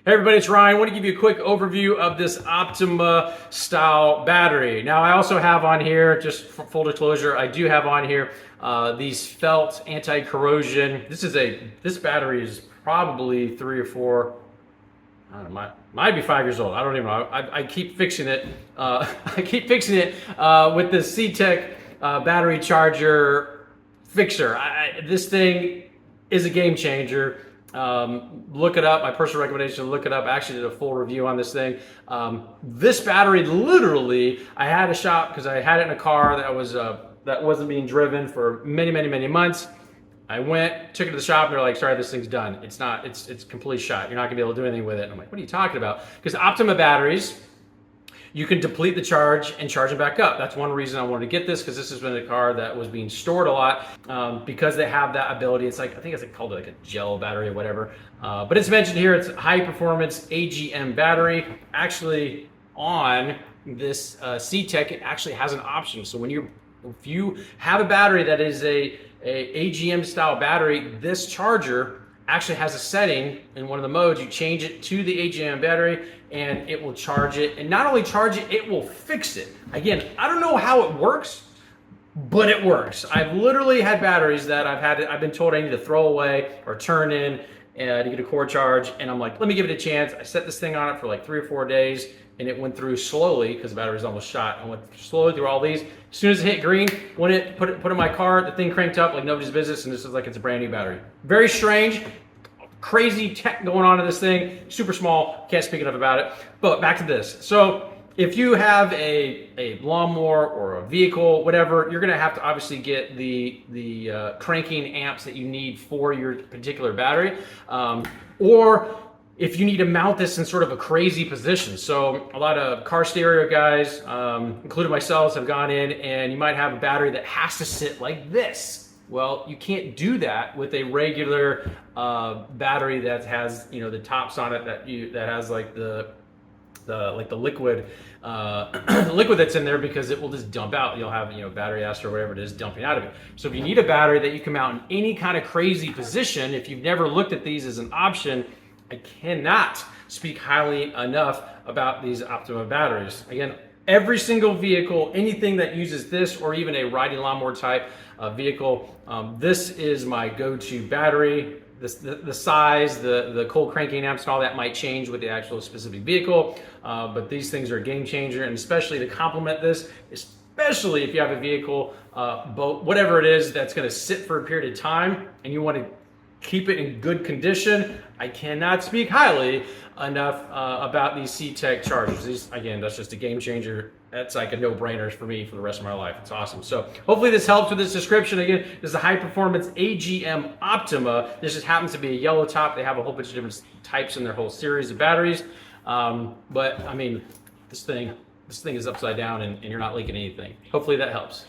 Hey everybody, it's Ryan. I want to give you a quick overview of this Optima style battery. Now I also have on here, just for full disclosure, I do have on here these felt anti-corrosion. This battery is probably 3 or 4, I don't know, might be 5 years old. I don't even know. I keep fixing it. I keep fixing it with this C-Tech battery charger fixer. This thing is a game changer. Look it up. My personal recommendation, look it up. I actually did a full review on this thing. This battery, literally, I had to shop because I had it in a car that wasn't being driven for many months. I went, took it to the shop, and they're like, sorry, this thing's done. It's complete shot. You're not gonna be able to do anything with it. And I'm like, what are you talking about? Because Optima batteries, you can deplete the charge and charge them back up. That's one reason I wanted to get this, because this has been a car that was being stored a lot because they have that ability. It's like, I think it's called like a gel battery or whatever. But it's mentioned here, it's high performance AGM battery. Actually, on this C-Tech, it actually has an option. So if you have a battery that is a AGM style battery, this charger actually has a setting in one of the modes. You change it to the AGM battery and it will charge it. And not only charge it, it will fix it. Again, I don't know how it works, but it works. I've literally had batteries that I've been told I need to throw away or turn in to get a core charge. And I'm like, let me give it a chance. I set this thing on it for like 3 or 4 days and it went through slowly because the battery's almost shot. I went slowly through all these. As soon as it hit green, when it put in my car, the thing cranked up like nobody's business, and this is like it's a brand new battery. Very strange, crazy tech going on in this thing. Super small, can't speak enough about it. But back to this. So if you have a lawnmower or a vehicle, whatever, you're gonna have to obviously get the cranking amps that you need for your particular battery, or if you need to mount this in sort of a crazy position. So a lot of car stereo guys, including myself, have gone in, and you might have a battery that has to sit like this. Well, you can't do that with a regular battery that has, the tops on it that has like the liquid the liquid that's in there, because it will just dump out. You'll have battery acid or whatever it is dumping out of it. So if you need a battery that you can mount in any kind of crazy position, if you've never looked at these as an option, I cannot speak highly enough about these Optima batteries. Again, every single vehicle, anything that uses this, or even a riding lawnmower type vehicle, this is my go-to battery. The size, the cold cranking amps and all that might change with the actual specific vehicle, but these things are a game changer, and especially to complement this, especially if you have a vehicle, boat, whatever it is, that's gonna sit for a period of time and you wanna keep it in good condition. I cannot speak highly enough about these C-Tech chargers. Again, that's just a game changer. That's like a no-brainer for me for the rest of my life. It's awesome. So hopefully this helps with this description. Again, this is a high-performance AGM Optima. This just happens to be a yellow top. They have a whole bunch of different types in their whole series of batteries. But I mean, this thing is upside down and you're not leaking anything. Hopefully that helps.